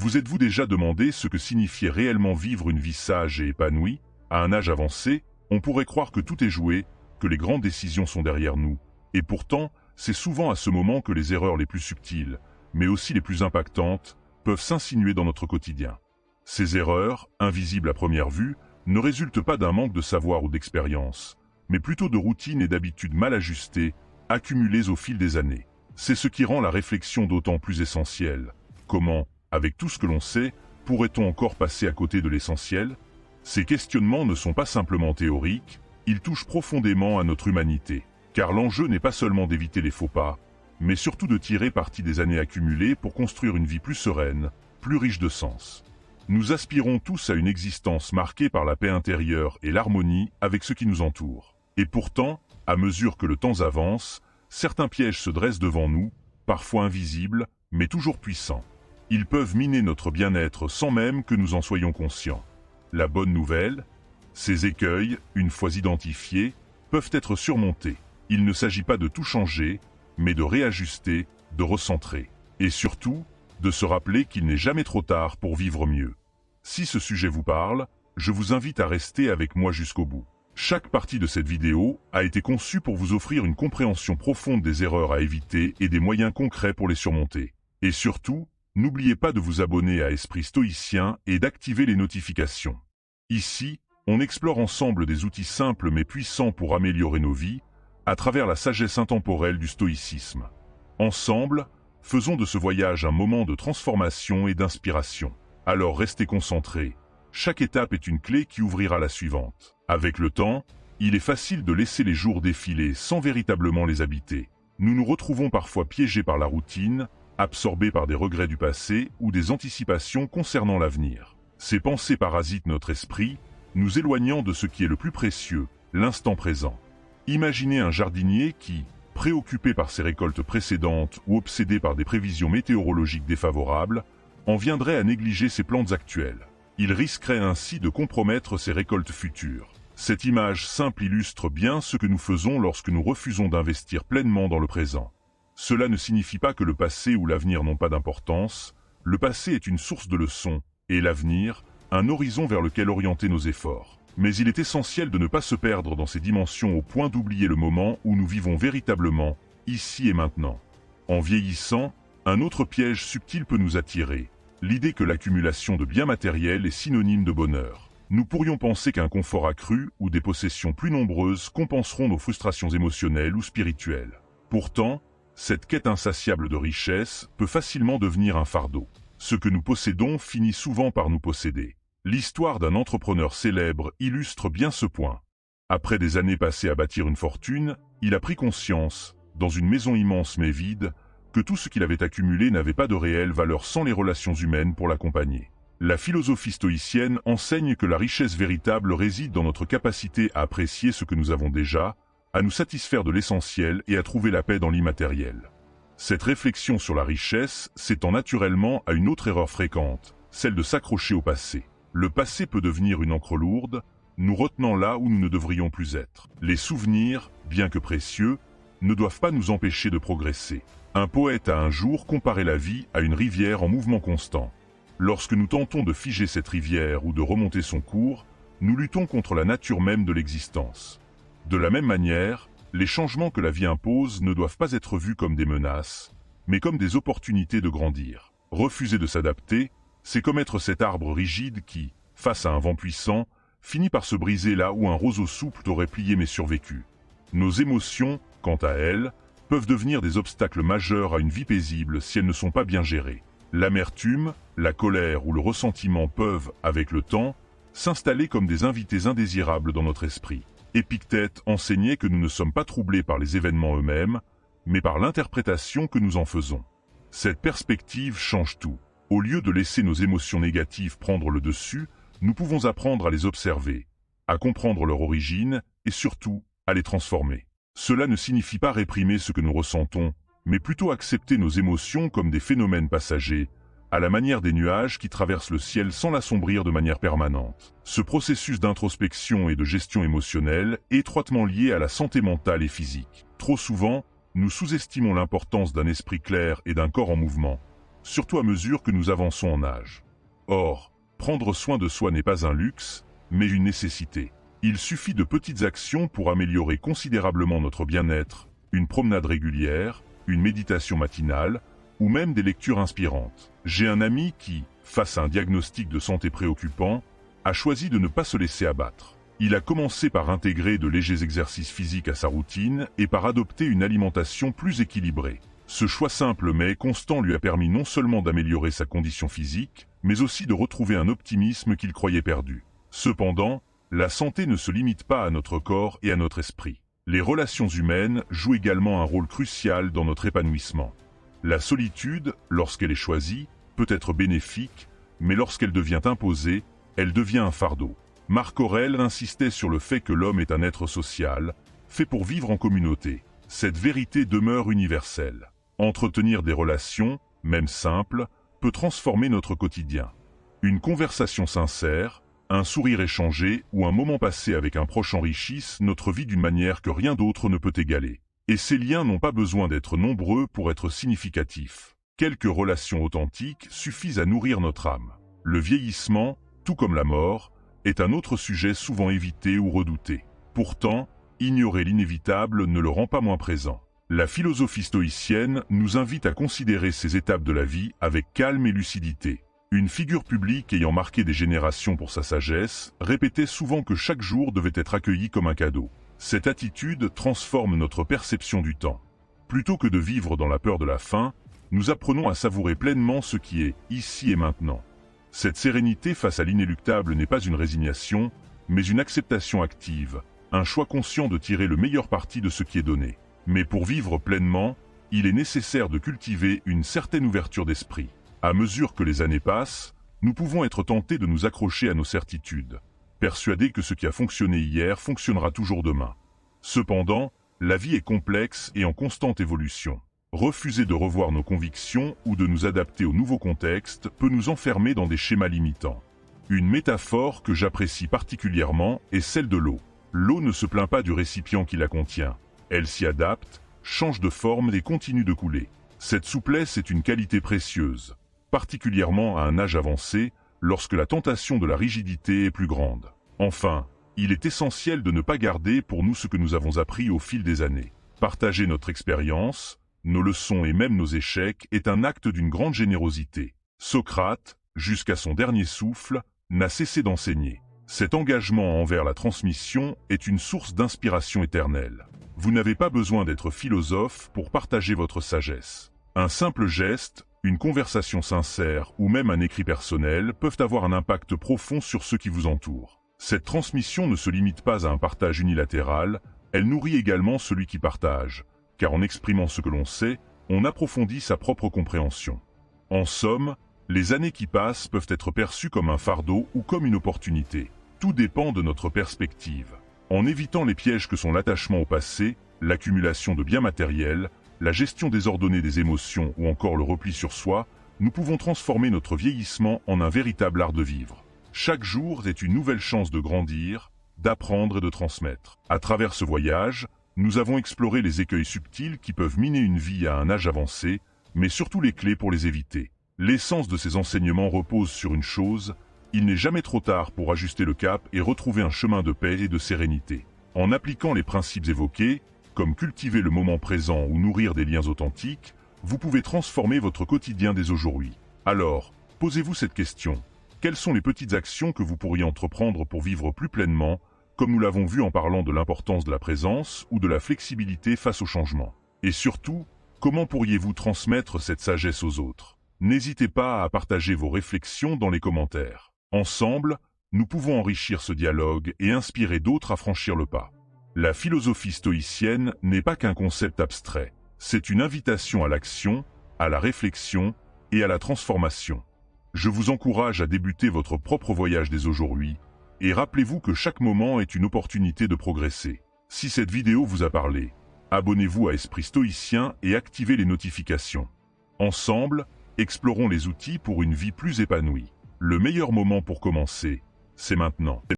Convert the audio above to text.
Vous êtes-vous déjà demandé ce que signifiait réellement vivre une vie sage et épanouie? À un âge avancé, on pourrait croire que tout est joué, que les grandes décisions sont derrière nous. Et pourtant, c'est souvent à ce moment que les erreurs les plus subtiles, mais aussi les plus impactantes, peuvent s'insinuer dans notre quotidien. Ces erreurs, invisibles à première vue, ne résultent pas d'un manque de savoir ou d'expérience, mais plutôt de routines et d'habitudes mal ajustées, accumulées au fil des années. C'est ce qui rend la réflexion d'autant plus essentielle. Comment, avec tout ce que l'on sait, pourrait-on encore passer à côté de l'essentiel? Ces questionnements ne sont pas simplement théoriques, ils touchent profondément à notre humanité. Car l'enjeu n'est pas seulement d'éviter les faux pas, mais surtout de tirer parti des années accumulées pour construire une vie plus sereine, plus riche de sens. Nous aspirons tous à une existence marquée par la paix intérieure et l'harmonie avec ce qui nous entoure. Et pourtant, à mesure que le temps avance, certains pièges se dressent devant nous, parfois invisibles, mais toujours puissants. Ils peuvent miner notre bien-être sans même que nous en soyons conscients. La bonne nouvelle, ces écueils, une fois identifiés, peuvent être surmontés. Il ne s'agit pas de tout changer, mais de réajuster, de recentrer. Et surtout, de se rappeler qu'il n'est jamais trop tard pour vivre mieux. Si ce sujet vous parle, je vous invite à rester avec moi jusqu'au bout. Chaque partie de cette vidéo a été conçue pour vous offrir une compréhension profonde des erreurs à éviter et des moyens concrets pour les surmonter. Et surtout, n'oubliez pas de vous abonner à Esprit Stoïcien et d'activer les notifications. Ici, on explore ensemble des outils simples mais puissants pour améliorer nos vies, à travers la sagesse intemporelle du stoïcisme. Ensemble, faisons de ce voyage un moment de transformation et d'inspiration. Alors restez concentrés. Chaque étape est une clé qui ouvrira la suivante. Avec le temps, il est facile de laisser les jours défiler sans véritablement les habiter. Nous nous retrouvons parfois piégés par la routine, absorbés par des regrets du passé ou des anticipations concernant l'avenir. Ces pensées parasitent notre esprit, nous éloignant de ce qui est le plus précieux, l'instant présent. Imaginez un jardinier qui, préoccupé par ses récoltes précédentes ou obsédé par des prévisions météorologiques défavorables, en viendrait à négliger ses plantes actuelles. Il risquerait ainsi de compromettre ses récoltes futures. Cette image simple illustre bien ce que nous faisons lorsque nous refusons d'investir pleinement dans le présent. Cela ne signifie pas que le passé ou l'avenir n'ont pas d'importance. Le passé est une source de leçons, et l'avenir, un horizon vers lequel orienter nos efforts. Mais il est essentiel de ne pas se perdre dans ces dimensions au point d'oublier le moment où nous vivons véritablement, ici et maintenant. En vieillissant, un autre piège subtil peut nous attirer, l'idée que l'accumulation de biens matériels est synonyme de bonheur. Nous pourrions penser qu'un confort accru ou des possessions plus nombreuses compenseront nos frustrations émotionnelles ou spirituelles. Pourtant, cette quête insatiable de richesse peut facilement devenir un fardeau. Ce que nous possédons finit souvent par nous posséder. L'histoire d'un entrepreneur célèbre illustre bien ce point. Après des années passées à bâtir une fortune, il a pris conscience, dans une maison immense mais vide, que tout ce qu'il avait accumulé n'avait pas de réelle valeur sans les relations humaines pour l'accompagner. La philosophie stoïcienne enseigne que la richesse véritable réside dans notre capacité à apprécier ce que nous avons déjà, à nous satisfaire de l'essentiel et à trouver la paix dans l'immatériel. Cette réflexion sur la richesse s'étend naturellement à une autre erreur fréquente, celle de s'accrocher au passé. Le passé peut devenir une encre lourde, nous retenant là où nous ne devrions plus être. Les souvenirs, bien que précieux, ne doivent pas nous empêcher de progresser. Un poète a un jour comparé la vie à une rivière en mouvement constant. Lorsque nous tentons de figer cette rivière ou de remonter son cours, nous luttons contre la nature même de l'existence. De la même manière, les changements que la vie impose ne doivent pas être vus comme des menaces, mais comme des opportunités de grandir. Refuser de s'adapter, c'est comme être cet arbre rigide qui, face à un vent puissant, finit par se briser là où un roseau souple aurait plié mais survécu. Nos émotions, quant à elles, peuvent devenir des obstacles majeurs à une vie paisible si elles ne sont pas bien gérées. L'amertume, la colère ou le ressentiment peuvent, avec le temps, s'installer comme des invités indésirables dans notre esprit. Épictète enseignait que nous ne sommes pas troublés par les événements eux-mêmes, mais par l'interprétation que nous en faisons. Cette perspective change tout. Au lieu de laisser nos émotions négatives prendre le dessus, nous pouvons apprendre à les observer, à comprendre leur origine et surtout à les transformer. Cela ne signifie pas réprimer ce que nous ressentons, mais plutôt accepter nos émotions comme des phénomènes passagers, à la manière des nuages qui traversent le ciel sans l'assombrir de manière permanente. Ce processus d'introspection et de gestion émotionnelle est étroitement lié à la santé mentale et physique. Trop souvent, nous sous-estimons l'importance d'un esprit clair et d'un corps en mouvement. surtout à mesure que nous avançons en âge. Or, prendre soin de soi n'est pas un luxe, mais une nécessité. Il suffit de petites actions pour améliorer considérablement notre bien-être, une promenade régulière, une méditation matinale, ou même des lectures inspirantes. J'ai un ami qui, face à un diagnostic de santé préoccupant, a choisi de ne pas se laisser abattre. Il a commencé par intégrer de légers exercices physiques à sa routine et par adopter une alimentation plus équilibrée. Ce choix simple mais constant lui a permis non seulement d'améliorer sa condition physique, mais aussi de retrouver un optimisme qu'il croyait perdu. Cependant, la santé ne se limite pas à notre corps et à notre esprit. Les relations humaines jouent également un rôle crucial dans notre épanouissement. La solitude, lorsqu'elle est choisie, peut être bénéfique, mais lorsqu'elle devient imposée, elle devient un fardeau. Marc Aurèle insistait sur le fait que l'homme est un être social, fait pour vivre en communauté. Cette vérité demeure universelle. Entretenir des relations, même simples, peut transformer notre quotidien. Une conversation sincère, un sourire échangé ou un moment passé avec un proche enrichissent notre vie d'une manière que rien d'autre ne peut égaler. Et ces liens n'ont pas besoin d'être nombreux pour être significatifs. Quelques relations authentiques suffisent à nourrir notre âme. Le vieillissement, tout comme la mort, est un autre sujet souvent évité ou redouté. Pourtant, ignorer l'inévitable ne le rend pas moins présent. La philosophie stoïcienne nous invite à considérer ces étapes de la vie avec calme et lucidité. Une figure publique ayant marqué des générations pour sa sagesse répétait souvent que chaque jour devait être accueilli comme un cadeau. Cette attitude transforme notre perception du temps. Plutôt que de vivre dans la peur de la fin, nous apprenons à savourer pleinement ce qui est ici et maintenant. Cette sérénité face à l'inéluctable n'est pas une résignation, mais une acceptation active, un choix conscient de tirer le meilleur parti de ce qui est donné. Mais pour vivre pleinement, il est nécessaire de cultiver une certaine ouverture d'esprit. À mesure que les années passent, nous pouvons être tentés de nous accrocher à nos certitudes, persuadés que ce qui a fonctionné hier fonctionnera toujours demain. Cependant, la vie est complexe et en constante évolution. Refuser de revoir nos convictions ou de nous adapter au nouveau contexte peut nous enfermer dans des schémas limitants. Une métaphore que j'apprécie particulièrement est celle de l'eau. L'eau ne se plaint pas du récipient qui la contient. Elle s'y adapte, change de forme et continue de couler. Cette souplesse est une qualité précieuse, particulièrement à un âge avancé, lorsque la tentation de la rigidité est plus grande. Enfin, il est essentiel de ne pas garder pour nous ce que nous avons appris au fil des années. Partager notre expérience, nos leçons et même nos échecs est un acte d'une grande générosité. Socrate, jusqu'à son dernier souffle, n'a cessé d'enseigner. Cet engagement envers la transmission est une source d'inspiration éternelle. Vous n'avez pas besoin d'être philosophe pour partager votre sagesse. Un simple geste, une conversation sincère ou même un écrit personnel peuvent avoir un impact profond sur ceux qui vous entourent. Cette transmission ne se limite pas à un partage unilatéral, elle nourrit également celui qui partage, car en exprimant ce que l'on sait, on approfondit sa propre compréhension. En somme, les années qui passent peuvent être perçues comme un fardeau ou comme une opportunité. Tout dépend de notre perspective. En évitant les pièges que sont l'attachement au passé, l'accumulation de biens matériels, la gestion désordonnée des émotions ou encore le repli sur soi, nous pouvons transformer notre vieillissement en un véritable art de vivre. Chaque jour est une nouvelle chance de grandir, d'apprendre et de transmettre. À travers ce voyage, nous avons exploré les écueils subtils qui peuvent miner une vie à un âge avancé, mais surtout les clés pour les éviter. L'essence de ces enseignements repose sur une chose: il n'est jamais trop tard pour ajuster le cap et retrouver un chemin de paix et de sérénité. En appliquant les principes évoqués, comme cultiver le moment présent ou nourrir des liens authentiques, vous pouvez transformer votre quotidien dès aujourd'hui. Alors, posez-vous cette question: quelles sont les petites actions que vous pourriez entreprendre pour vivre plus pleinement, comme nous l'avons vu en parlant de l'importance de la présence ou de la flexibilité face au changement? Et surtout, comment pourriez-vous transmettre cette sagesse aux autres? N'hésitez pas à partager vos réflexions dans les commentaires. Ensemble, nous pouvons enrichir ce dialogue et inspirer d'autres à franchir le pas. La philosophie stoïcienne n'est pas qu'un concept abstrait, c'est une invitation à l'action, à la réflexion et à la transformation. Je vous encourage à débuter votre propre voyage dès aujourd'hui, et rappelez-vous que chaque moment est une opportunité de progresser. Si cette vidéo vous a parlé, abonnez-vous à Esprit Stoïcien et activez les notifications. Ensemble, explorons les outils pour une vie plus épanouie. Le meilleur moment pour commencer, c'est maintenant.